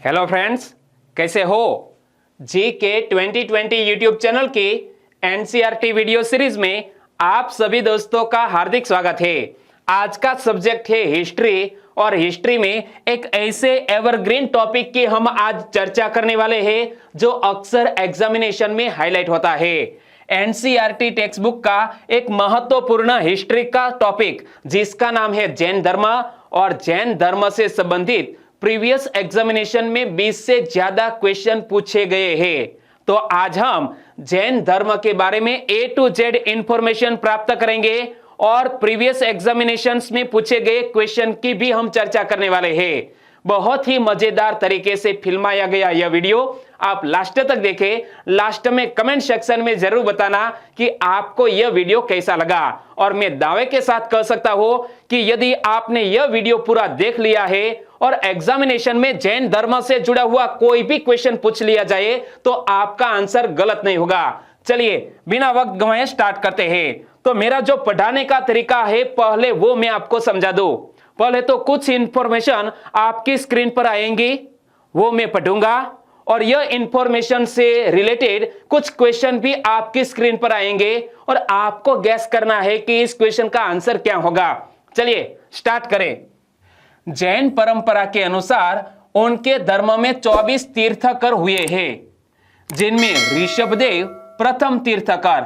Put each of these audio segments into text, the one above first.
Hello friends, कैसे हो? जी के 2020 यूट्यूब चैनल की एनसीईआरटी वीडियो सीरीज में आप सभी दोस्तों का हार्दिक स्वागत है। आज का सब्जेक्ट है हिस्ट्री और हिस्ट्री में एक ऐसे एवरग्रीन टॉपिक की हम आज चर्चा करने वाले हैं जो अक्सर एग्जामिनेशन में हाईलाइट होता है। एनसीईआरटी टेक्स्ट बुक का एक महत्वपूर्ण हिस्ट्री का टॉपिक जिसका नाम है जैन धर्म और जैन धर्म से संबंधित प्रीवियस एग्जामिनेशन में 20 से ज्यादा क्वेश्चन पूछे गए हैं। तो आज हम जैन धर्म के बारे में A to Z इंफॉर्मेशन प्राप्त करेंगे और प्रीवियस एग्जामिनेशंस में पूछे गए क्वेश्चन की भी हम चर्चा करने वाले हैं। बहुत ही मजेदार तरीके से फिल्माया गया यह वीडियो आप लास्ट तक देखें। लास्ट में कमेंट सेक्शन में जरूर बताना कि आपको यह वीडियो कैसा लगा। और मैं दावे के साथ कह सकता हूं कि यदि आपने यह वीडियो पूरा देख लिया है और एग्जामिनेशन में जैन धर्म से जुड़ा हुआ कोई भी क्वेश्चन पूछ लिया जाए तो आपका आंसर गलत नहीं होगा। चलिए बिना वक्त गंवाए स्टार्ट करते हैं। तो मेरा जो पढ़ाने का तरीका है पहले वो मैं आपको समझा दूं। पहले तो कुछ इंफॉर्मेशन आपकी स्क्रीन पर आएंगी, वो मैं पढ़ूंगा और यह इंफॉर्मेशन से रिलेटेड कुछ क्वेश्चन भी आपकी स्क्रीन पर आएंगे और आपको गैस करना है कि इस क्वेश्चन का आंसर क्या होगा। चलिए स्टार्ट करें। जैन परंपरा के अनुसार उनके धर्म में 24 तीर्थकर हुए हैं, जिनमें ऋषभदेव प्रथम तीर्थकर,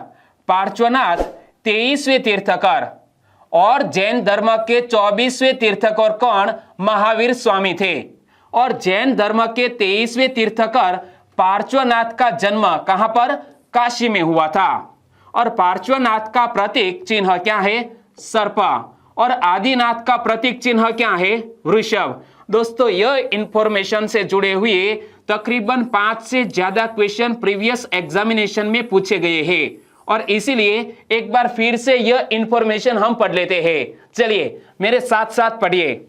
पार्श्वनाथ 23वें तीर्थकर और जैन धर्म के 24वें तीर्थकर कौन? महावीर स्वामी थे। और जैन धर्म के 23वें तीर्थकर पार्श्वनाथ का जन्म कहां पर? काशी में हुआ था। और पार्श्वनाथ का प्रतीक चिन्ह क्या है? सर्प। और आदिनाथ का प्रतीक चिन्ह क्या है? वृषभ। दोस्तों यह इंफॉर्मेशन से जुड़े हुए तकरीबन 5 से ज्यादा क्वेश्चन प्रीवियस एग्जामिनेशन में पूछे गए हैं और इसीलिए एक बार फिर से यह इंफॉर्मेशन हम पढ़ लेते हैं। चलिए मेरे साथ साथ पढ़िए।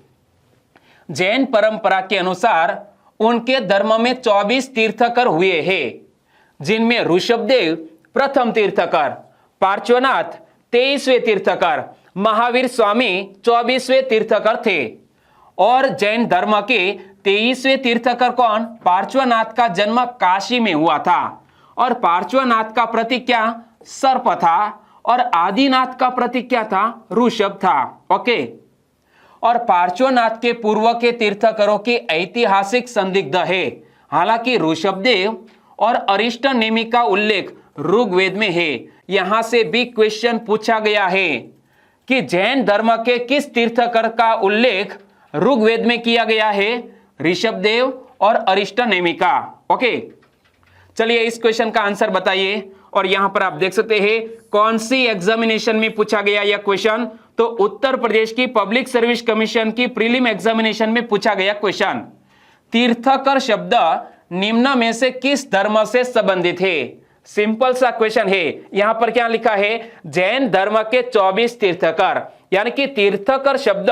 जैन परंपरा के अनुसार उनके धर्म में 24 तीर्थकर हुए हैं, जिनमें ऋषभदेव प्रथम तीर्थकर, पार्श्वनाथ 23वें तीर्थकर, महावीर स्वामी 24वें तीर्थकर थे। और जैन धर्म के 23वें तीर्थकर कौन? पार्श्वनाथ का जन्म काशी में हुआ था और पार्श्वनाथ का प्रतीक क्या? सर्प था। और आदिनाथ का प्रतीक क्या था? ऋषभ था। ओके। और पार्श्वनाथ के पूर्व के तीर्थकरों की ऐतिहासिक संदिग्ध है। हालांकि ऋषभदेव और अरिष्टनेमि का उल्लेख ऋग्वेद में है। यहां से भी क्वेश्चन पूछा गया है कि जैन धर्म के किस तीर्थकर का उल्लेख ऋग्वेद में किया गया है? ऋषभदेव और अरिष्टनेमि का। ओके, चलिए इस क्वेश्चन का आंसर बताइए। और यहां पर आप देख सकते हैं कौन सी एग्जामिनेशन में पूछा गया यह क्वेश्चन। तो उत्तर प्रदेश की पब्लिक सर्विस कमीशन की प्रीलिम एग्जामिनेशन में पूछा गया क्वेश्चन, तीर्थकर शब्द निम्न में से किस धर्म से संबंधित है? सिंपल सा क्वेश्चन है। यहां पर क्या लिखा है? जैन धर्म के 24 तीर्थकर, यानी कि तीर्थकर शब्द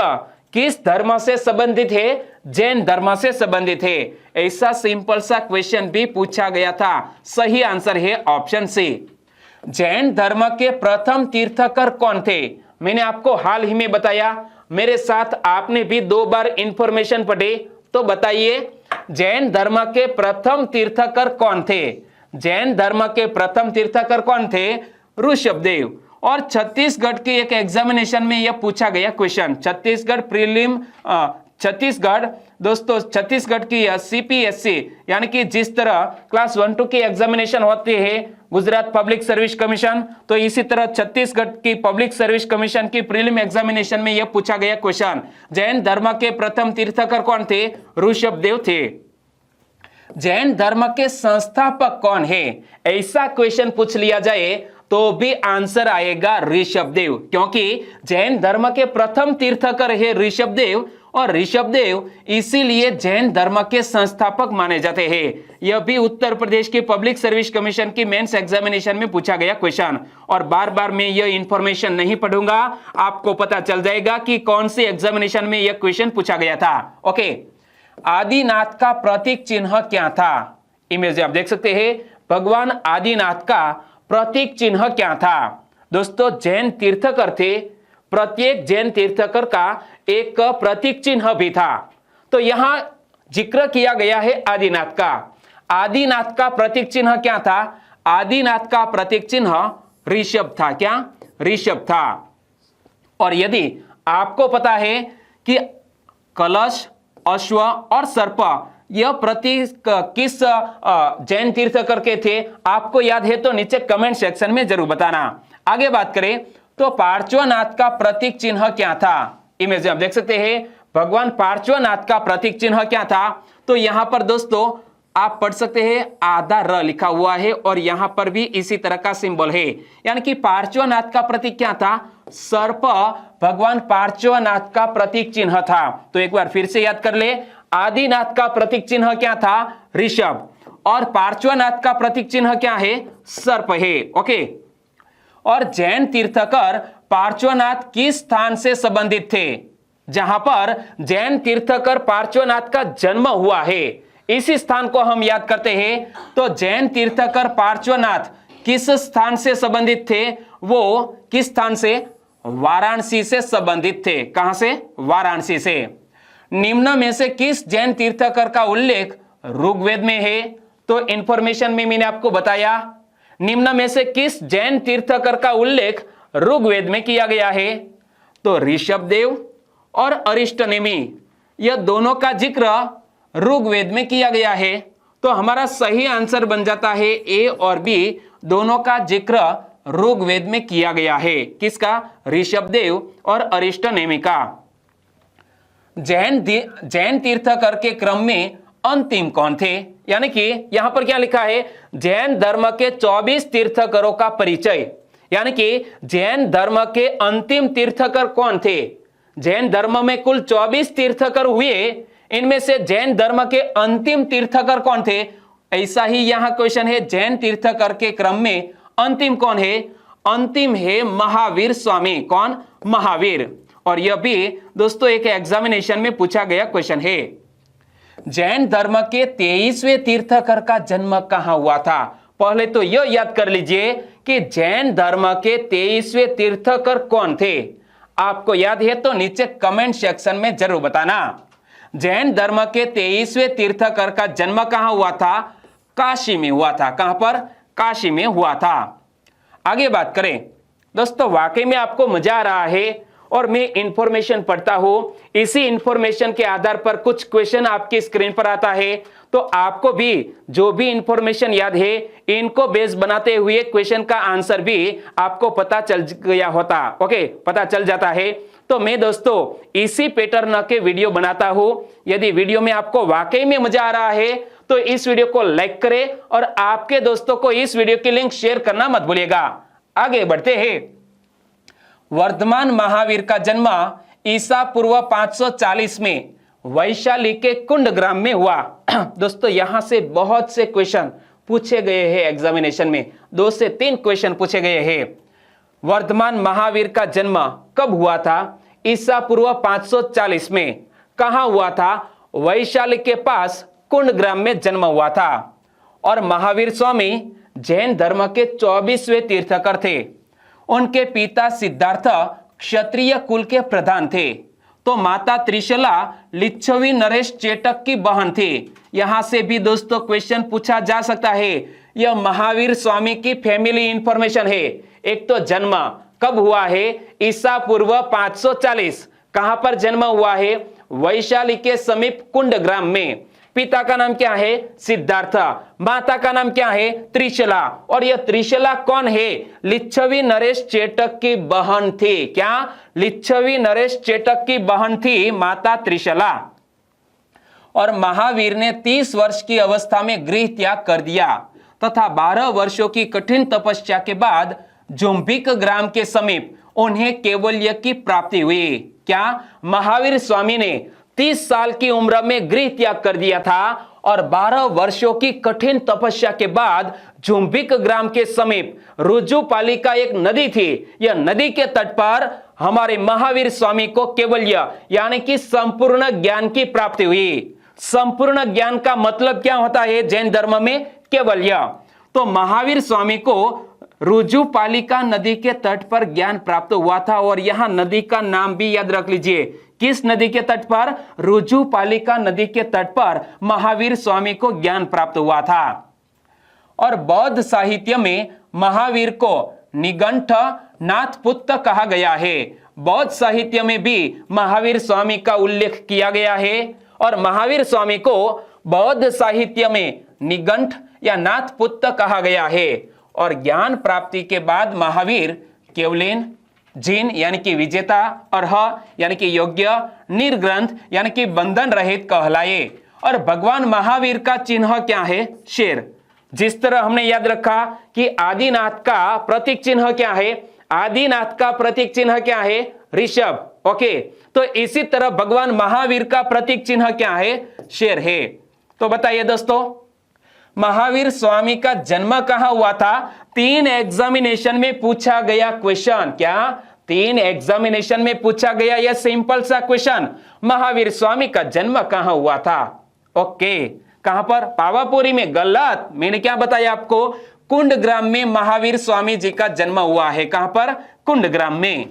किस धर्म से संबंधित है? जैन धर्म से संबंधित है। ऐसा सिंपल सा क्वेश्चन भी पूछा गया था। सही आंसर है ऑप्शन सी। जैन धर्म के प्रथम तीर्थकर कौन थे? मैंने आपको हाल ही में बताया। मेरे साथ आपने भी 2 बार इंफॉर्मेशन पढ़े, तो बताइए जैन धर्म के प्रथम तीर्थकर कौन थे? जैन धर्म के प्रथम तीर्थकर कौन थे? ऋषभदेव। और छत्तीसगढ़ के एक एग्जामिनेशन में यह पूछा गया क्वेश्चन, छत्तीसगढ़ प्रीलिम छत्तीसगढ़, दोस्तों छत्तीसगढ़ की सीपीएससी यानी कि जिस तरह क्लास 1-2 की एग्जामिनेशन होती है गुजरात पब्लिक सर्विस कमीशन, तो इसी तरह छत्तीसगढ़ की पब्लिक सर्विस कमीशन की प्रीलिम एग्जामिनेशन में यह पूछा गया क्वेश्चन, जैन धर्म के प्रथम तीर्थकर कौन थे? ऋषभदेव थे। जैन धर्म के संस्थापक कौन है? ऐसा क्वेश्चन पूछ लिया जाए तो भी आंसर आएगा ऋषभदेव, क्योंकि जैन धर्म के प्रथम तीर्थकर है ऋषभदेव और ऋषभदेव इसीलिए जैन धर्म के संस्थापक माने जाते हैं। यह भी उत्तर प्रदेश की पब्लिक सर्विस कमीशन की मेंस एग्जामिनेशन में पूछा गया क्वेश्चन। और बार बार मैं यह इंफॉर्मेशन नहीं पढ़ूंगा, आपको पता चल जाएगा कि कौन सी एग्जामिनेशन में यह क्वेश्चन पूछा गया था। ओके, आदिनाथ का प्रतीक चिन्ह क्या था? इमेज आप देख सकते हैं। भगवान आदिनाथ का प्रतीक चिन्ह क्या था? दोस्तों जैन तीर्थकर थे, प्रत्येक जैन तीर्थकर का एक प्रतीक चिन्ह भी था। तो यहां जिक्र किया गया है आदिनाथ का। आदिनाथ का प्रतीक चिन्ह क्या था? आदिनाथ का प्रतीक चिन्ह ऋषभ था। क्या? ऋषभ था। और यदि आपको पता है कि कलश, अश्व और सर्प यह प्रतीक किस जैन तीर्थकर के थे, आपको याद है तो नीचे कमेंट सेक्शन में जरूर बताना। आगे बात करें तो पार्श्वनाथ का प्रतीक चिन्ह क्या था? इमेज में आप देख सकते हैं भगवान पार्श्वनाथ का प्रतीक चिन्ह क्या था। तो यहां पर दोस्तों आप पढ़ सकते हैं आधा र लिखा हुआ है और यहां पर भी इसी तरह का सिंबल है, यानी कि पार्श्वनाथ का प्रतीक क्या था? सर्प भगवान पार्श्वनाथ का प्रतीक चिन्ह था। तो एक बार फिर से याद कर ले, आदिनाथ का प्रतीक चिन्ह क्या था? ऋषभ। और पार्श्वनाथ का प्रतीक चिन्ह क्या है? सर्प है। ओके। और जैन तीर्थकर पार्श्वनाथ किस स्थान से संबंधित थे? जहां पर जैन तीर्थकर पार्श्वनाथ का जन्म हुआ है, इसी स्थान को हम याद करते हैं। तो जैन तीर्थकर पार्श्वनाथ किस स्थान से संबंधित थे? वो किस स्थान से? वाराणसी से संबंधित थे। कहां से? वाराणसी से। निम्न में से किस जैन तीर्थकर का उल्लेख ऋग्वेद में है? तो इंफॉर्मेशन में मैंने आपको बताया, निम्न में से किस जैन तीर्थकर का उल्लेख ऋग्वेद में किया गया है? तो ऋषभदेव और अरिष्टनेमि, यह दोनों का जिक्र ऋग्वेद में किया गया है। तो हमारा सही आंसर बन जाता है ए और बी, दोनों का जिक्र ऋग्वेद में किया गया है। किसका? ऋषभदेव और अरिष्टनेमि का। जैन तीर्थकर के क्रम में अंतिम कौन थे? यानी कि यहां पर क्या लिखा है? जैन धर्म के 24 तीर्थकरों का परिचय, यानी कि जैन धर्म के अंतिम तीर्थकर कौन थे? जैन धर्म में कुल 24 तीर्थकर हुए, इनमें से जैन धर्म के अंतिम तीर्थकर कौन थे? ऐसा ही यहां क्वेश्चन है, जैन तीर्थकर के क्रम में अंतिम कौन है? अंतिम है महावीर स्वामी। कौन? महावीर। और यह भी दोस्तों एक एग्जामिनेशन में पूछा गया क्वेश्चन है। जैन धर्म के 23वें तीर्थकर का जन्म कहां हुआ था? पहले तो यह याद कर लीजिए कि जैन धर्म के 23वें तीर्थकर कौन थे। आपको याद है तो नीचे कमेंट सेक्शन में जरूर बताना। जैन धर्म के 23वें तीर्थकर का जन्म कहां हुआ था? काशी में हुआ था। कहां पर? काशी में हुआ था। आगे बात करें दोस्तों, वाकई में आपको मजा आ रहा है और मैं इंफॉर्मेशन पढ़ता हूं, इसी इंफॉर्मेशन के आधार पर कुछ क्वेश्चन आपकी स्क्रीन पर आता है। तो आपको भी जो भी इंफॉर्मेशन याद है, इनको बेस बनाते हुए क्वेश्चन का आंसर भी आपको पता चल गया होता। ओके, पता चल जाता है। तो मैं दोस्तों इसी पैटर्न के वीडियो बनाता हूं। यदि वीडियो में आपको वाकई में मजा आ रहा है तो इस वीडियो को लाइक करें और आपके दोस्तों को इस वीडियो की लिंक शेयर करना मत भूलिएगा। आगे बढ़ते हैं। वर्धमान महावीर का जन्म ईसा पूर्व 540 में वैशाली के कुंड ग्राम में हुआ। दोस्तों यहां से बहुत से क्वेश्चन पूछे गए हैं एग्जामिनेशन में, 2 से 3 क्वेश्चन पूछे गए हैं। वर्धमान महावीर का जन्म कब हुआ था? ईसा पूर्व 540 में। कहां हुआ था? वैशाली के पास कुंड ग्राम में जन्म हुआ था। और महावीर स्वामी जैन धर्म के 24वें तीर्थकर थे। उनके पिता सिद्धार्थ क्षत्रिय कुल के प्रधान थे। तो माता त्रिशला लिच्छवी नरेश चेटक की बहन थी। यहां से भी दोस्तों क्वेश्चन पूछा जा सकता है। यह महावीर स्वामी की फैमिली इंफॉर्मेशन है। एक तो जन्म कब हुआ है? ईसा पूर्व 540। कहां पर जन्म हुआ है? वैशाली के समीप कुंड ग्राम में। पिता का नाम क्या है? सिद्धार्थ। माता का नाम क्या है? त्रिशला। और यह त्रिशला कौन है? लिच्छवी नरेश चेटक की बहन थी। क्या? लिच्छवी नरेश चेटक की बहन थी माता त्रिशला। और महावीर ने 30 वर्ष की अवस्था में गृह त्याग कर दिया तथा 12 वर्षों की कठिन तपस्या के बाद जुम्बिक ग्राम के समीप उन्हें केवल्य की प्राप्ति हुई। क्या? महावीर स्वामी ने 30 साल की उम्र में गृह त्याग कर दिया था और 12 वर्षों की कठिन तपस्या के बाद जुम्बिक ग्राम के समीप रुजुपाली का एक नदी थी। यह नदी के तट पर हमारे महावीर स्वामी को केवल्य यानी कि संपूर्ण ज्ञान की प्राप्ति हुई। संपूर्ण ज्ञान का मतलब क्या होता है जैन धर्म में? केवल्य। तो महावीर स्वामी को रुजुपालिका नदी के तट पर ज्ञान प्राप्त हुआ था। और यहां नदी का नाम भी याद रख लीजिए, किस नदी के तट पर? रुजुपालिका नदी के तट पर महावीर स्वामी को ज्ञान प्राप्त हुआ था। और बौद्ध साहित्य में महावीर को निगंठ नाथपुत्त कहा गया है। बौद्ध साहित्य में भी महावीर स्वामी का उल्लेख किया गया है और महावीर स्वामी को बौद्ध साहित्य में निगंठ या नाथपुत्त कहा गया है। और ज्ञान प्राप्ति के बाद महावीर केवलिन, जिन यानी कि विजेता और ह यानी कि योग्य, निर्ग्रंथ यानी कि बंधन रहित कहलाए। और भगवान महावीर का चिन्ह क्या है? शेर। जिस तरह हमने याद रखा कि आदिनाथ का प्रतीक चिन्ह क्या है? आदिनाथ का प्रतीक चिन्ह क्या है? ऋषभ। ओके, तो इसी तरह भगवान महावीर का प्रतीक चिन्ह क्या है? शेर है। तो बताइए दोस्तों, महावीर स्वामी का जन्म कहां हुआ था? 3 एग्जामिनेशन में पूछा गया क्वेश्चन। क्या? 3 एग्जामिनेशन में पूछा गया यह सिंपल सा क्वेश्चन, महावीर स्वामी का जन्म कहां हुआ था? ओके, कहां पर? पावापुरी में। गलत। मैंने क्या बताया आपको? कुंडग्राम में महावीर स्वामी जी का जन्म हुआ है। कहां पर? कुंडग्राम में।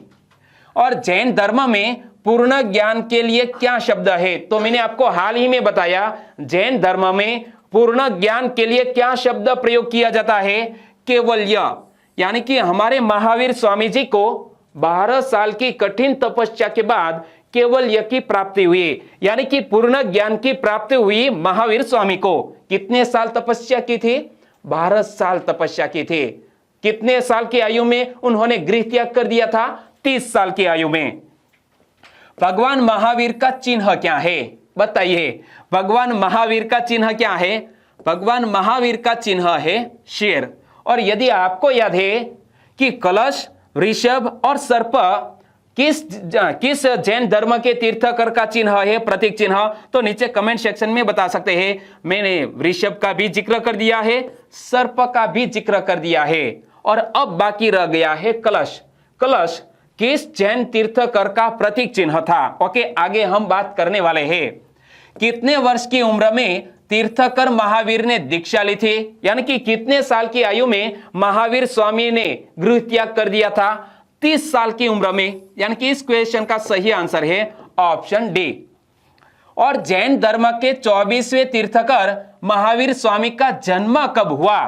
और जैन धर्म में पूर्ण ज्ञान के लिए क्या शब्द है? तो मैंने आपको हाल ही में बताया, जैन धर्म में पूर्ण ज्ञान के लिए क्या शब्द प्रयोग किया जाता है? केवल्य। यानी कि हमारे महावीर स्वामी जी को 12 साल की कठिन तपस्या के बाद केवल्य की प्राप्ति हुई, यानी कि पूर्ण ज्ञान की प्राप्ति हुई महावीर स्वामी को। कितने साल तपस्या की थी? 12 साल तपस्या की थी। कितने साल की आयु में उन्होंने गृह त्याग कर दिया था? 30 साल की आयु में। भगवान महावीर का चिन्ह क्या है? बताइए, भगवान महावीर का चिन्ह क्या है? भगवान महावीर का चिन्ह है शेर। और यदि आपको याद है कि कलश, ऋषभ और सर्प किस जैन धर्म के तीर्थकर का चिन्ह है, प्रतीक चिन्ह, तो नीचे कमेंट सेक्शन में बता सकते हैं। मैंने ऋषभ का भी जिक्र कर दिया है, सर्प का भी जिक्र कर दिया है, और अब बाकी रह गया है कलश। कलश किस जैन तीर्थकर का प्रतीक चिन्ह था? ओके, आगे हम बात करने वाले हैं। कितने वर्ष की उम्र में तीर्थकर महावीर ने दीक्षा ली थी? यानी कि कितने साल की आयु में महावीर स्वामी ने गृह त्याग कर दिया था? 30 साल की उम्र में। यानी कि इस क्वेश्चन का सही आंसर है ऑप्शन डी। और जैन धर्म के 24वें तीर्थकर महावीर स्वामी का जन्म कब हुआ?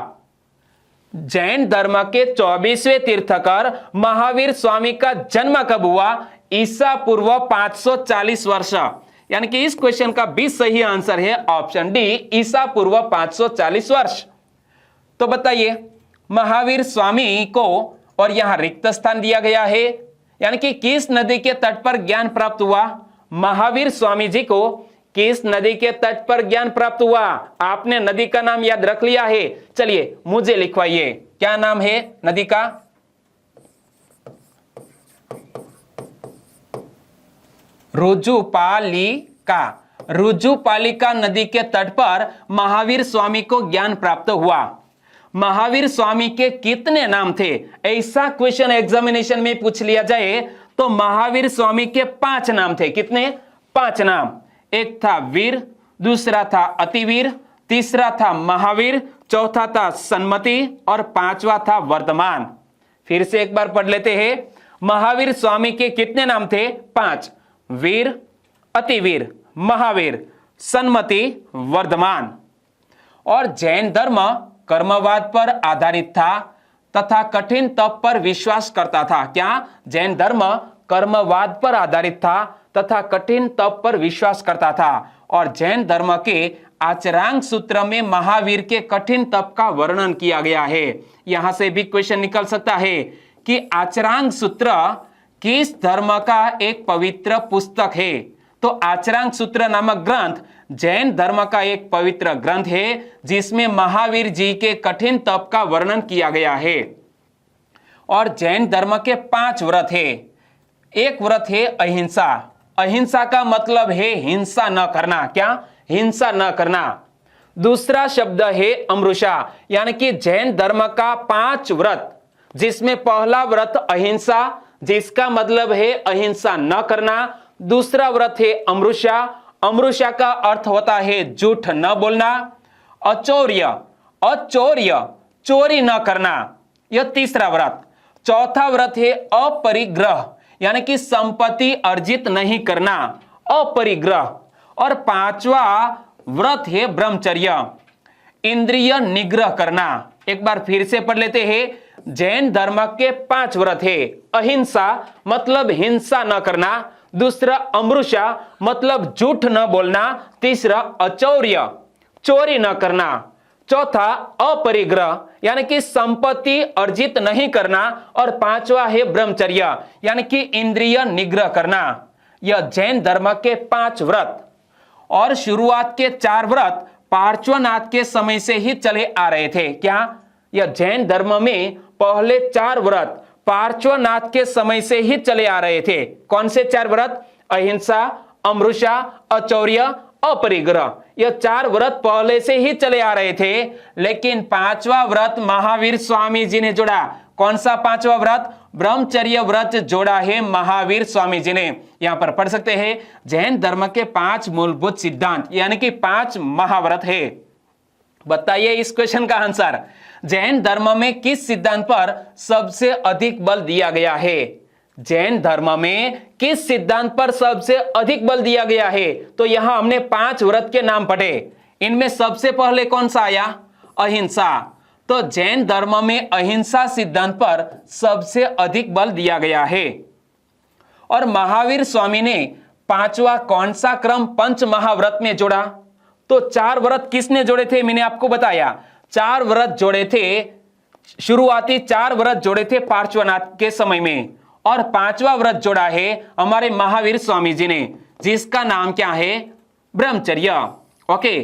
जैन धर्म के 24वें तीर्थकर महावीर स्वामी का जन्म कब हुआ? ईसा पूर्व 540 वर्ष। यानी कि इस क्वेश्चन का भी सही आंसर है ऑप्शन डी, ईसा पूर्व 540 वर्ष। तो बताइए, महावीर स्वामी को, और यहां रिक्त स्थान दिया गया है, यानी कि किस नदी के तट पर ज्ञान प्राप्त हुआ? महावीर स्वामी जी को किस नदी के तट पर ज्ञान प्राप्त हुआ? आपने नदी का नाम याद रख लिया है? चलिए मुझे लिखवाइए, क्या नाम है नदी का? रुजुपालिका। रुजुपालिका नदी के तट पर महावीर स्वामी को ज्ञान प्राप्त हुआ। महावीर स्वामी के कितने नाम थे? ऐसा क्वेश्चन एग्जामिनेशन में पूछ लिया जाए तो महावीर स्वामी के 5 नाम थे। कितने? 5 नाम। एक था वीर, दूसरा था अतिवीर, तीसरा था महावीर, चौथा था सन्मति और 5वां था वर्धमान। फिर से एक बार पढ़ लेते हैं। महावीर स्वामी के कितने नाम थे? 5। वीर, अतिवीर, महावीर, सन्मति, वर्धमान। और जैन धर्म कर्मवाद पर आधारित था तथा कठिन तप पर विश्वास करता था। क्या? जैन धर्म कर्मवाद पर आधारित था तथा कठिन तप पर विश्वास करता था। और जैन धर्म के आचरांग सूत्र में महावीर के कठिन तप का वर्णन किया गया है। यहां से भी क्वेश्चन निकल सकता है कि आचरांग सूत्र किस धर्म का एक पवित्र पुस्तक है? तो आचरांग सूत्र नामक ग्रंथ जैन धर्म का एक पवित्र ग्रंथ है जिसमें महावीर जी के कठिन तप का वर्णन किया गया है। और जैन धर्म के 5 व्रत है। एक व्रत है अहिंसा। अहिंसा का मतलब है हिंसा न करना। क्या? हिंसा न करना। दूसरा शब्द है अमृषा, यानी कि जैन धर्म का 5 व्रत जिसमें पहला व्रत अहिंसा, जिसका मतलब है अहिंसा न करना। दूसरा व्रत है अमृषा। अमृषा का अर्थ होता है झूठ न बोलना। अचौर्य, अचौर्य, चोरी न करना, यह तीसरा व्रत। चौथा व्रत है अपरिग्रह, यानी कि संपत्ति अर्जित नहीं करना, अपरिग्रह। और पांचवा व्रत है ब्रह्मचर्य, इंद्रिय निग्रह करना। एक बार फिर से पढ़ लेते हैं। जैन धर्म के 5 व्रत है। अहिंसा मतलब हिंसा न करना, दूसरा अमृषा मतलब झूठ न बोलना, तीसरा अचौर्य चोरी न करना, चौथा अपरिग्रह यानी कि संपत्ति अर्जित नहीं करना, और पांचवा है ब्रह्मचर्य यानी कि इंद्रिय निग्रह करना। यह जैन धर्म के 5 व्रत। और शुरुआत के 4 व्रत पार्श्वनाथ के समय से ही चले आ रहे थे। क्या? यह जैन धर्म में पहले 4 व्रत पार्श्वनाथ के समय से ही चले आ रहे थे। कौन से 4 व्रत? अहिंसा, अमृषा, अचौर्य, अपरिग्रह। यह 4 व्रत पहले से ही चले आ रहे थे, लेकिन 5वां व्रत महावीर स्वामी जी ने जोड़ा। कौन सा 5वां व्रत? ब्रह्मचर्य व्रत जोड़ा है महावीर स्वामी जी ने। यहां पर पढ़ सकते हैं जैन धर्म के 5 मूलभूत सिद्धांत यानी कि 5 महाव्रत है। बताइए इस क्वेश्चन का आंसर। जैन धर्म में किस सिद्धांत पर सबसे अधिक बल दिया गया है? जैन धर्म में किस सिद्धांत पर सबसे अधिक बल दिया गया है? तो यहां हमने 5 व्रत के नाम पढ़े। इनमें सबसे पहले कौन सा आया? अहिंसा। तो जैन धर्म में अहिंसा सिद्धांत पर सबसे अधिक बल दिया गया है। और महावीर स्वामी ने 5वां कौन सा क्रम पंच महाव्रत में जोड़ा? तो 4 व्रत किसने जोड़े थे? मैंने आपको बताया 4 व्रत जोड़े थे, शुरुआती 4 व्रत जोड़े थे पार्श्वनाथ के समय में, और 5वां व्रत जोड़ा है हमारे महावीर स्वामी जी ने, जिसका नाम क्या है? ब्रह्मचर्य। ओके,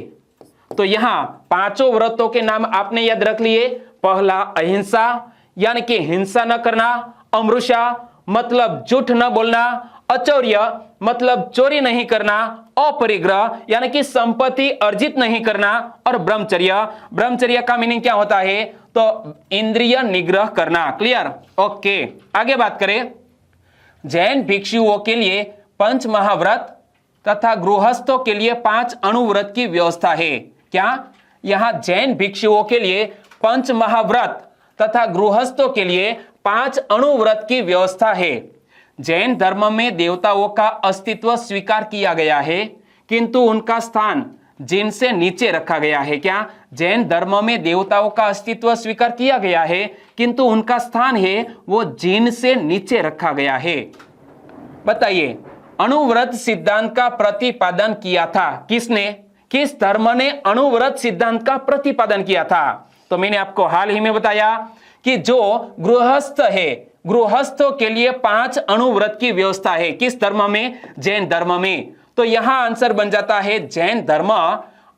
तो यहां 5 व्रतों के नाम आपने याद रख लिए। पहला अहिंसा यानी कि हिंसा न करना, अमृषा मतलब झूठ न बोलना, अचौर्य मतलब चोरी नहीं करना, अपरिग्रह यानी कि संपत्ति अर्जित नहीं करना, और ब्रह्मचर्य। ब्रह्मचर्य का मीनिंग क्या होता है? तो इंद्रिय निग्रह करना। क्लियर? ओके, आगे बात करें। जैन भिक्षुओं के लिए 5 महाव्रत तथा गृहस्थों के लिए 5 अणुव्रत की व्यवस्था है। क्या? यहां जैन भिक्षुओं के लिए 5 महाव्रत तथा गृहस्थों के लिए 5 अणुव्रत की व्यवस्था है। जैन धर्म में देवताओं का अस्तित्व स्वीकार किया गया है, किंतु उनका स्थान जिन से नीचे रखा गया है। क्या? जैन धर्म में देवताओं का अस्तित्व स्वीकार किया गया है, किंतु उनका स्थान है वो जिन से नीचे रखा गया है। बताइए, अणुव्रत सिद्धांत का प्रतिपादन किया था किसने? किस धर्म ने अणुव्रत सिद्धांत का प्रतिपादन किया था? तो मैंने आपको हाल ही में बताया कि जो गृहस्थ है, गृहस्थों के लिए 5 अणुव्रत की व्यवस्था है। किस धर्म में? जैन धर्म में। तो यहां आंसर बन जाता है जैन धर्म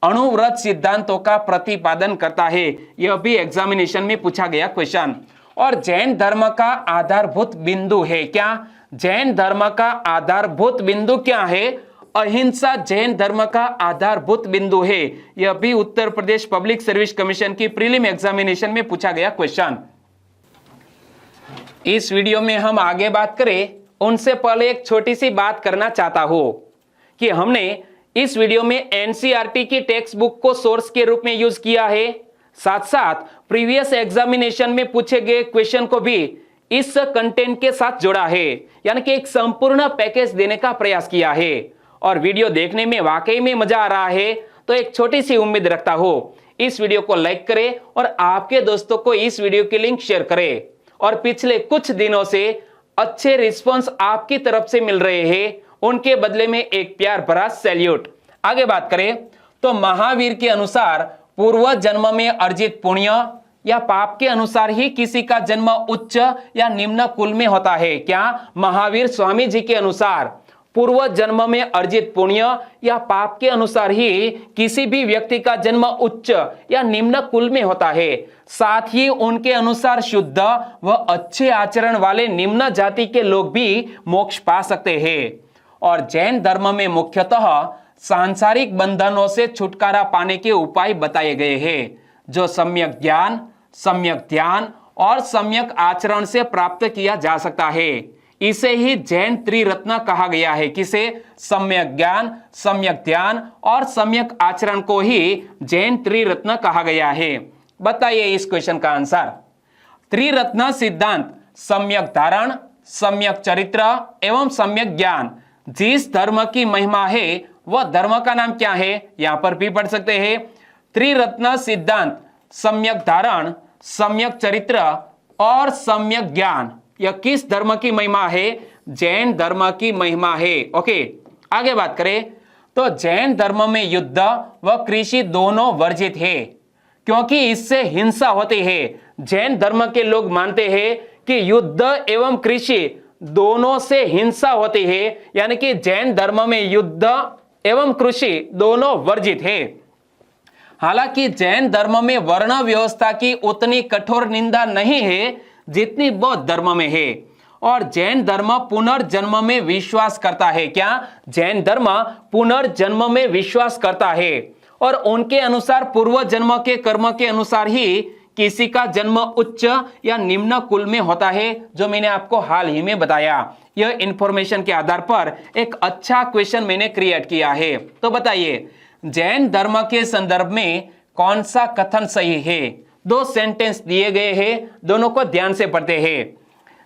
अणुव्रत सिद्धांतों का प्रतिपादन करता है। यह भी एग्जामिनेशन में पूछा गया क्वेश्चन। और जैन धर्म का आधारभूत बिंदु है क्या? जैन धर्म का आधारभूत बिंदु क्या है? अहिंसा जैन धर्म का आधारभूत बिंदु है। यह भी Uttar Pradesh public service commission की प्रीलिम एग्जामिनेशन में पूछा गया क्वेश्चन। इस वीडियो में हम आगे बात करें, उनसे पहले एक छोटी सी बात करना चाहता हूं कि हमने इस वीडियो में एनसीईआरटी की टेक्स्ट बुक को सोर्स के रूप में यूज किया है, साथ साथ प्रीवियस एग्जामिनेशन में पूछे गए क्वेश्चन को भी इस कंटेंट के साथ जोड़ा है, यानी कि एक संपूर्ण पैकेज देने का प्रयास किया है। और वीडियो देखने में वाकई में मजा आ रहा है, तो एक छोटी सी उम्मीद रखता हूं, इस वीडियो को लाइक करें और आपके दोस्तों को इस वीडियो की लिंक शेयर करें। और पिछले कुछ दिनों से अच्छे रिस्पॉन्स आपकी तरफ से मिल रहे हैं, उनके बदले में एक प्यार भरा सैल्यूट। आगे बात करें तो महावीर के अनुसार पूर्व जन्म में अर्जित पुण्य या पाप के अनुसार ही किसी का जन्म उच्च या निम्न कुल में होता है। क्या? महावीर स्वामी जी के अनुसार पूर्व जन्म में अर्जित पुण्य या पाप के अनुसार ही किसी भी व्यक्ति का जन्म उच्च या निम्न कुल में होता है। साथ ही उनके अनुसार शुद्ध व अच्छे आचरण वाले निम्न जाति के लोग भी मोक्ष पा सकते हैं। और जैन धर्म में मुख्यतः सांसारिक बंधनों से छुटकारा पाने के उपाय बताए गए हैं, जो सम्यक ज्ञान, सम्यक ध्यान और सम्यक आचरण से प्राप्त किया जा सकता है। इसे ही जैन त्रिरत्न कहा गया है। किसे? सम्यक ज्ञान, सम्यक ध्यान और सम्यक आचरण को ही जैन त्रिरत्न कहा गया है। बताइए इस क्वेश्चन का आंसर। त्रिरत्न सिद्धांत सम्यक धारण, सम्यक चरित्र एवं सम्यक ज्ञान। जिस धर्म की महिमा है वह धर्म का नाम क्या है? यहां पर भी पढ़ सकते हैं। त्रिरत्न सिद्धांत, सम्यक धारण, सम्यक चरित्र और सम्यक ज्ञान, यह किस धर्म की महिमा है? जैन धर्म की महिमा है। ओके, आगे बात करें तो जैन धर्म में युद्ध व कृषि दोनों वर्जित है, क्योंकि इससे हिंसा होती है। जैन धर्म के लोग मानते हैं कि युद्ध एवं कृषि दोनों से हिंसा होती है, यानी कि जैन धर्म में युद्ध एवं कृषि दोनों वर्जित है। हालांकि जैन धर्म में वर्ण व्यवस्था की उतनी कठोर निंदा नहीं है जितनी बौद्ध धर्म में है। और जैन धर्म पुनर्जन्म में विश्वास करता है। क्या? जैन धर्म पुनर्जन्म में विश्वास करता है और उनके अनुसार पूर्व जन्म के कर्म के अनुसार ही किसी का जन्म उच्च या निम्न कुल में होता है, जो मैंने आपको हाल ही में बताया। यह इंफॉर्मेशन के आधार पर एक अच्छा क्वेश्चन मैंने क्रिएट किया है। तो बताइए, जैन धर्म के संदर्भ में कौन सा कथन सही है? दो सेंटेंस दिए गए हैं, दोनों को ध्यान से पढ़ते हैं।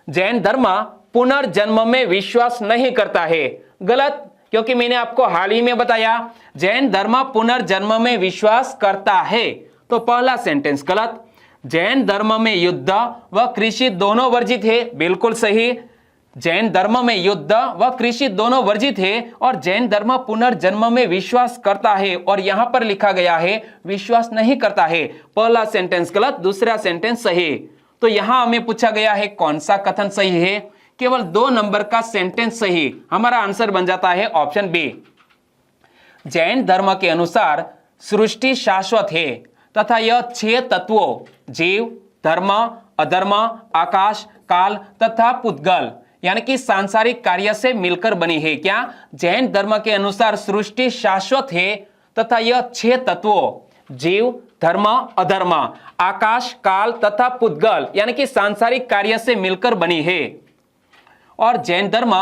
जैन धर्म पुनर्जन्म में विश्वास नहीं करता है, गलत, क्योंकि मैंने आपको हाल ही में बताया जैन धर्म पुनर्जन्म में विश्वास करता है। तो पहला सेंटेंस गलत। जैन धर्म में युद्ध व कृषि दोनों वर्जित है, बिल्कुल सही। जैन धर्म में युद्ध व कृषि दोनों वर्जित है और जैन धर्म पुनर्जन्म में विश्वास करता है, और यहां पर लिखा गया है विश्वास नहीं करता है। पहला सेंटेंस गलत, दूसरा सेंटेंस सही। तो यहां हमें पूछा गया है कौन सा कथन सही है? केवल 2 नंबर का सेंटेंस सही। हमारा आंसर बन जाता है ऑप्शन बी। जैन धर्म के अनुसार सृष्टि शाश्वत है तथा यह 6 तत्वों जीव, धर्म, अधर्म, आकाश, काल तथा पुद्गल यानी कि सांसारिक कार्य से मिलकर बनी है। क्या? जैन धर्म के अनुसार सृष्टि शाश्वत है तथा यह 6 तत्वों जीव, धर्म, अधर्म, आकाश, काल तथा पुद्गल यानी कि सांसारिक कार्य से मिलकर बनी है। और जैन धर्म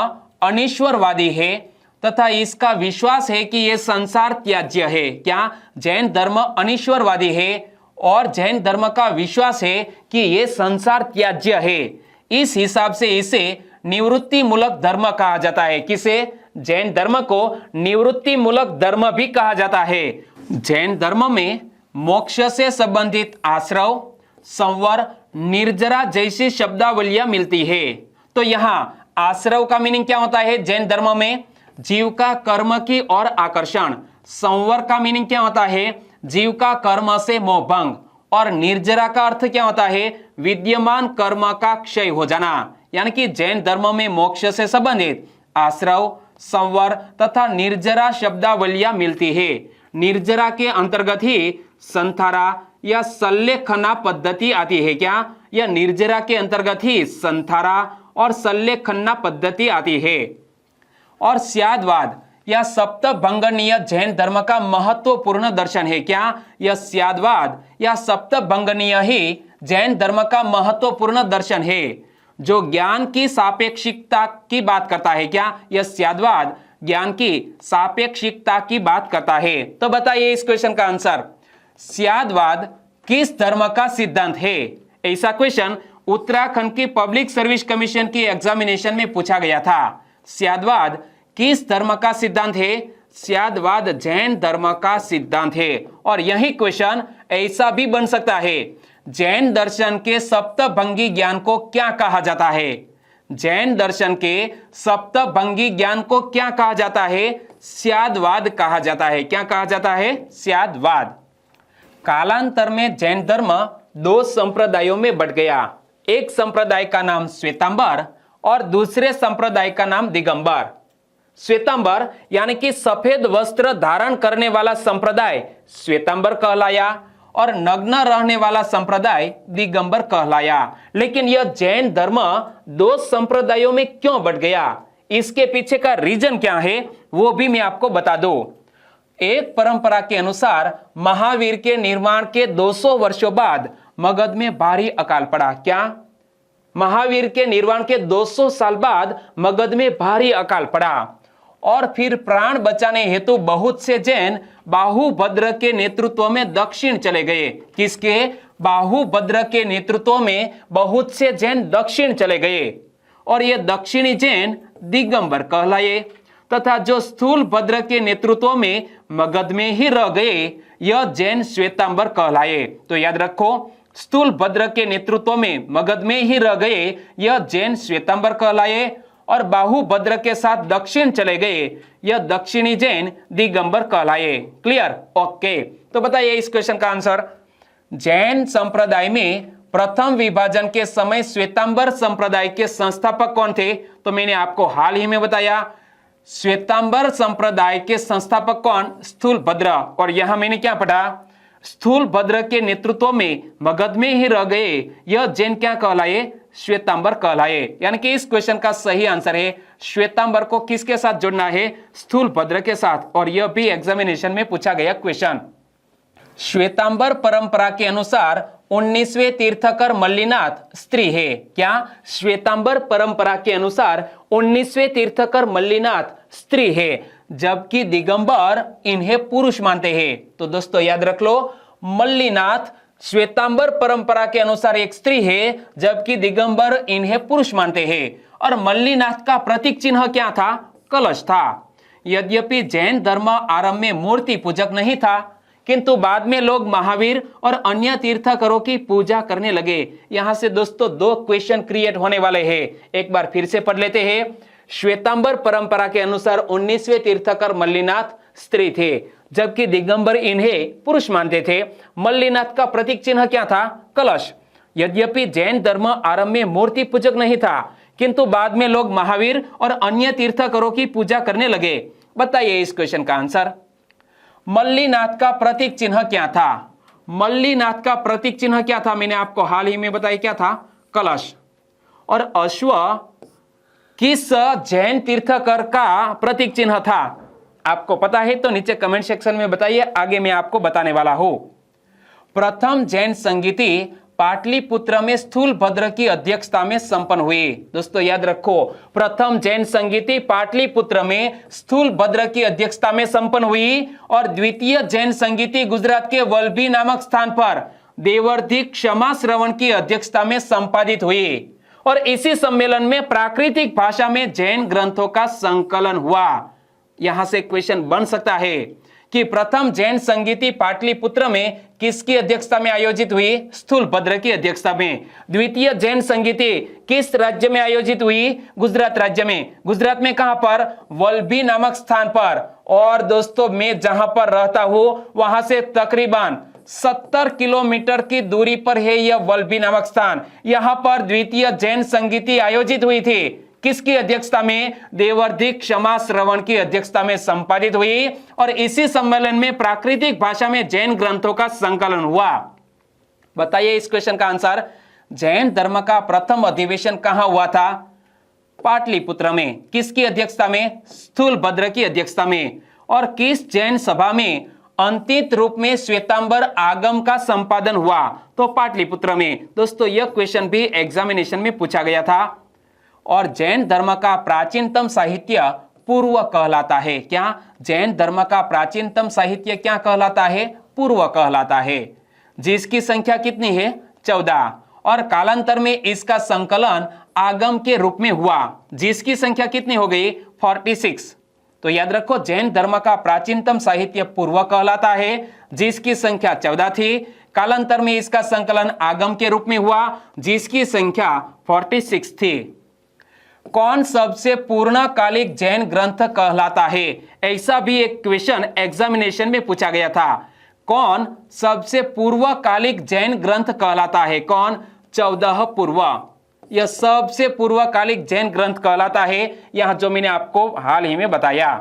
अनिश्वरवादी है तथा इसका विश्वास है कि यह संसार त्याज्य है। क्या? जैन धर्म अनिश्वरवादी है और जैन धर्म का विश्वास है कि यह संसार त्याज्य है। इस हिसाब से इसे निवृत्ति मूलक धर्म कहा जाता है। किसे? जैन धर्म को निवृत्ति मूलक धर्म भी कहा जाता है। जैन धर्म में मोक्ष से संबंधित आश्रव, संवर, निर्जरा जैसी शब्दावलियां मिलती है। तो यहां आश्रव का मीनिंग क्या होता है? जैन धर्म में जीव का कर्म की ओर आकर्षण। संवर का मीनिंग क्या होता है? जीव का कर्म से मोहभंग। और निर्जरा का अर्थ क्या होता है? विद्यमान कर्म का क्षय हो जाना। यानी कि जैन धर्म में मोक्ष से संबंधित आश्रव, संवर तथा निर्जरा शब्दावलियां मिलती है। निर्जरा के अंतर्गत ही संथारा या सल्लेखना पद्धति आती है। क्या? यह निर्जरा के अंतर्गत ही संथारा और सल्लेखना पद्धति आती है। और स्यादवाद या सप्तभंगनीय जैन धर्म का महत्वपूर्ण दर्शन है। क्या? यह स्यादवाद या सप्तभंगनीय ही जैन धर्म का महत्वपूर्ण दर्शन है, जो ज्ञान की सापेक्षिकता की बात करता है। क्या? यह स्यादवाद ज्ञान की सापेक्षिकता की बात करता है। तो बताइए इस क्वेश्चन का आंसर। स्यादवाद किस धर्म का सिद्धांत है? ऐसा क्वेश्चन उत्तराखंड की पब्लिक सर्विस कमीशन की एग्जामिनेशन में पूछा गया था। स्यादवाद किस धर्म का सिद्धांत है? स्यादवाद जैन धर्म का सिद्धांत है। और यही क्वेश्चन ऐसा भी बन सकता है, जैन दर्शन के सप्तभंगी ज्ञान को क्या कहा जाता है? जैन दर्शन के सप्तभंगी ज्ञान को क्या कहा जाता है? स्यादवाद कहा जाता है। क्या कहा जाता है? स्यादवाद। कालांतर में जैन धर्म 2 संप्रदायों में बट गया। एक संप्रदाय का नाम श्वेतांबर और दूसरे संप्रदाय का नाम दिगंबर। श्वेतांबर यानी कि सफेद वस्त्र धारण करने वाला संप्रदाय श्वेतांबर कहलाया और नग्न रहने वाला संप्रदाय दिगंबर कहलाया। लेकिन यह जैन धर्म 2 संप्रदायों में क्यों बट गया, इसके पीछे का रीजन क्या है वो भी मैं आपको बता दूं। एक परंपरा के अनुसार महावीर के निर्माण के 200 वर्षों बाद मगध में भारी अकाल पड़ा। क्या? महावीर के निर्माण के 200 साल बाद मगध में भारी अकाल पड़ा और फिर प्राण बचाने हेतु बहुत से जैन बाहुभद्र के नेतृत्व में दक्षिण चले गए। किसके? बाहुभद्र के नेतृत्व में बहुत से जैन दक्षिण चले गए और ये दक्षिणी जैन दिगंबर कहलाए, तथा जो स्थूल भद्र के नेतृत्व में मगध में ही रह गए यह जैन श्वेतांबर कहलाए। तो याद रखो, स्थूल भद्र के नेतृत्व में मगध में ही रह गए यह जैन श्वेतांबर कहलाए, और बाहुभद्र के साथ दक्षिण चले गए यह दक्षिणी जैन दिगंबर कहलाए। क्लियर? ओके। तो बताइए इस क्वेश्चन का आंसर। जैन संप्रदाय में प्रथम विभाजन के समय श्वेतांबर संप्रदाय के संस्थापक कौन थे? तो मैंने आपको हाल ही में बताया, श्वेतांबर संप्रदाय के संस्थापक कौन? स्थूलभद्र। और यहां मैंने क्या पढ़ा? स्थूलभद्र के नेतृत्व में मगध में ही रह गए यह जैन क्या कहलाए? श्वेतांबर कहलाए। यानी कि इस क्वेश्चन का सही आंसर है श्वेतांबर को किसके साथ जोड़ना है? स्थूलभद्र के साथ। और यह भी एग्जामिनेशन में पूछा गया क्वेश्चन। श्वेतांबर परंपरा के अनुसार 19वें तीर्थकर मल्लिनाथ स्त्री है। क्या? श्वेतांबर परंपरा के अनुसार 19वें तीर्थकर मल्लिनाथ स्त्री है, जबकि दिगंबर इन्हें पुरुष मानते हैं। तो दोस्तों याद रख लो, मल्लिनाथ श्वेतांबर परंपरा के अनुसार एक स्त्री है, जबकि दिगंबर इन्हें पुरुष मानते हैं। और मल्लिनाथ का प्रतीक चिन्ह क्या था? कलश था। यद्यपि जैन धर्म आरंभ में मूर्ति पूजक नहीं था, किंतु बाद में लोग महावीर और अन्य तीर्थकरों की पूजा करने लगे। यहां से दोस्तों दो क्वेश्चन क्रिएट होने वाले हैं, एक बार फिर से पढ़ लेते हैं। श्वेतांबर परंपरा के अनुसार 19वें तीर्थकर मल्लिनाथ स्त्री थे, जबकि दिगंबर इन्हें पुरुष मानते थे। मल्लिनाथ का प्रतीक चिन्ह क्या था? कलश। यद्यपि जैन धर्म आरंभ में मूर्ति पूजक नहीं था, किंतु बाद में लोग महावीर और अन्य तीर्थकरों की पूजा करने लगे। बताइए इस क्वेश्चन का आंसर। मल्लिनाथ का प्रतीक चिन्ह क्या था? मल्लिनाथ का प्रतीक चिन्ह क्या था? मैंने आपको हाल ही में बताया, क्या था? कलश। और अश्व किस जैन तीर्थकर का प्रतीक चिन्ह था? आपको पता है तो नीचे कमेंट सेक्शन में बताइए, आगे मैं आपको बताने वाला हूं। प्रथम जैन संगीति पाटलिपुत्र में स्थूलभद्र की अध्यक्षता में संपन्न हुई। दोस्तों याद रखो, प्रथम जैन संगीति पाटलिपुत्र में स्थूलभद्र की अध्यक्षता में संपन्न हुई, और द्वितीय जैन संगीति गुजरात के वल्लभी नामक स्थान पर देवर्धि क्षमा श्रवण की अध्यक्षता में संपादित हुई। और इसी सम्मेलन में प्राकृतिक भाषा में जैन ग्रंथों का संकलन हुआ। यहां से क्वेश्चन बन सकता है कि प्रथम जैन संगीति पाटलिपुत्र में किसकी अध्यक्षता में आयोजित हुई? स्थूलभद्र की अध्यक्षता में। द्वितीय जैन संगीति किस राज्य में आयोजित हुई? गुजरात राज्य में। गुजरात में कहां पर? वल्लभी नामक स्थान पर। और दोस्तों मैं जहां पर रहता हूं वहां से तकरीबन 70 किलोमीटर की दूरी पर है यह वल्लभी नामक स्थान। यहां पर द्वितीय जैन संगीति आयोजित हुई थी। किसकी अध्यक्षता में? देवर्धि क्षमा श्रवण की अध्यक्षता में संपादित हुई। और इसी सम्मेलन में प्राकृतिक भाषा में जैन ग्रंथों का संकलन हुआ। बताइए इस क्वेश्चन का आंसर। जैन धर्म का प्रथम अधिवेशन कहां हुआ था? पाटलिपुत्र में। किसकी अध्यक्षता में? स्थूलभद्र की अध्यक्षता में। और किस जैन सभा में अंतिम रूप में श्वेतांबर आगम का संपादन हुआ? तो पाटलिपुत्र में। दोस्तों यह क्वेश्चन भी एग्जामिनेशन में पूछा गया था। और जैन धर्म का प्राचीनतम साहित्य पूर्व कहलाता है। क्या? जैन धर्म का प्राचीनतम साहित्य क्या कहलाता है? पूर्व कहलाता है, जिसकी संख्या कितनी है? 14। और कालांतर में इसका संकलन आगम के रूप में हुआ, जिसकी संख्या कितनी हो गई? 46। तो याद रखो, जैन धर्म का प्राचीनतम साहित्य पूर्व कहलाता है, जिसकी संख्या 14 थी। कालांतर में इसका संकलन आगम के रूप में हुआ, जिसकी संख्या 46 थी। कौन सबसे पूर्णकालिक जैन ग्रंथ कहलाता है? ऐसा भी एक क्वेश्चन एग्जामिनेशन में पूछा गया था। कौन सबसे पूर्वकालिक जैन ग्रंथ कहलाता है? कौन? 14 पूर्व। यह सबसे पूर्वकालिक जैन ग्रंथ कहलाता है, यहां जो मैंने आपको हाल ही में बताया।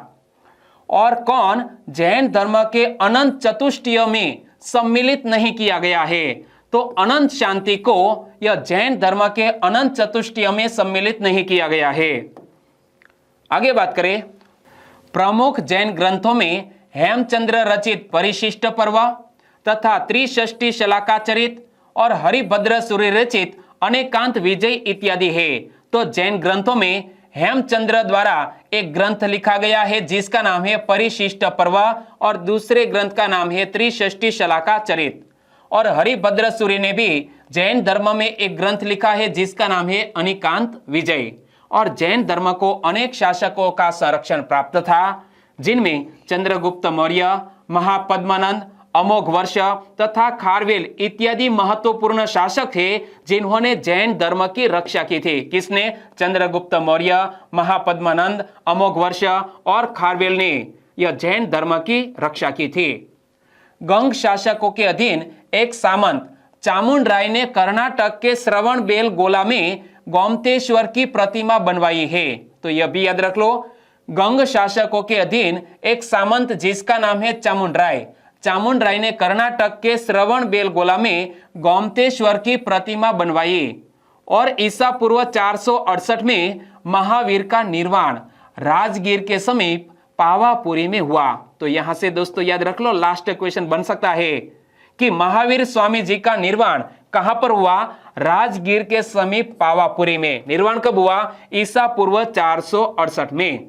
और कौन जैन धर्म के अनंत चतुष्टय में सम्मिलित नहीं किया गया है? तो अनंत शांति को यह जैन धर्म के अनंत चतुष्टय में सम्मिलित नहीं किया गया है। आगे बात करें, प्रमुख जैन ग्रंथों में हेमचंद्र रचित परिशिष्ट पर्व तथा त्रिषष्टि शलाकाचरित और हरिभद्र सूर्य रचित अनेकांत विजय इत्यादि है। तो जैन ग्रंथों में हेमचंद्र द्वारा एक ग्रंथ लिखा गया है जिसका नाम है परिशिष्ट पर्व, और दूसरे ग्रंथ का नाम है त्रिषष्टि शलाकाचरित। और हरिभद्र सूर्य ने भी जैन धर्म में एक ग्रंथ लिखा है जिसका नाम है अनेकांत विजय। और जैन धर्म को अनेक शासकों का संरक्षण प्राप्त था, जिनमें चंद्रगुप्त मौर्य, महापद्मानंद, अमोघ वर्ष तथा खारवेल इत्यादि महत्वपूर्ण शासक थे जिन्होंने जैन धर्म की रक्षा की थी। किसने? चंद्रगुप्त मौर्य, महापद्मानंद, अमोघ वर्ष और खारवेल ने यह जैन धर्म की रक्षा की थी। गंग शासकों के अधीन एक सामंत चामुंड राय ने कर्नाटक के श्रवणबेलगोला में गोमतेश्वर की प्रतिमा बनवाई है। तो यह भी याद रख लो, गंग शासकों के अधीन एक सामंत जिसका नाम है चामुंड राय ने कर्नाटक के श्रवणबेलगोला में गोमतेश्वर की प्रतिमा बनवाई। और ईसा पूर्व 468 में महावीर का निर्वाण राजगीर के समीप पावापुरी में हुआ। तो यहां से दोस्तों याद रख लो, लास्ट क्वेश्चन बन सकता है कि महावीर स्वामी जी का निर्वाण कहां पर हुआ? राजगीर के समीप पावापुरी में। निर्वाण कब हुआ? ईसा पूर्व 468 में।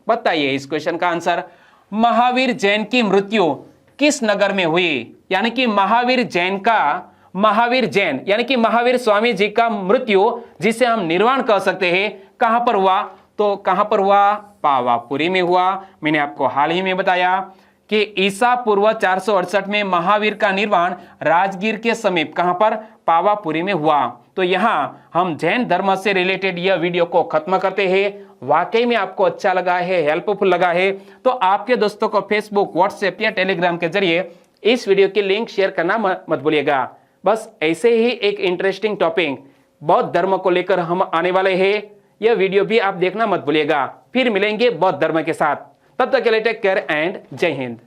बताइए इस क्वेश्चन का आंसर। महावीर जैन की मृत्यु किस नगर में हुई? यानी कि महावीर जैन यानी कि महावीर स्वामी जी का मृत्यु जिसे हम निर्वाण कह सकते हैं, कहां पर हुआ? तो कहां पर हुआ? पावापुरी में हुआ। मैंने आपको हाल ही में बताया कि ईसा पूर्व 468 में महावीर का निर्वाण राजगीर के समीप कहां पर? पावापुरी में हुआ। तो यहां हम जैन धर्म से रिलेटेड यह वीडियो को खत्म करते हैं। वाकई में आपको अच्छा लगा है, हेल्पफुल लगा है, तो आपके दोस्तों को फेसबुक, व्हाट्सएप या टेलीग्राम के जरिए इस वीडियो की लिंक शेयर करना मत भूलिएगा। बस ऐसे ही एक इंटरेस्टिंग टॉपिक बौद्ध धर्म को लेकर हम आने वाले हैं। यह वीडियो भी आप देखना मत भूलिएगा। फिर मिलेंगे बौद्ध धर्म के साथ। तब तक के लिए टेक केयर एंड जय हिंद।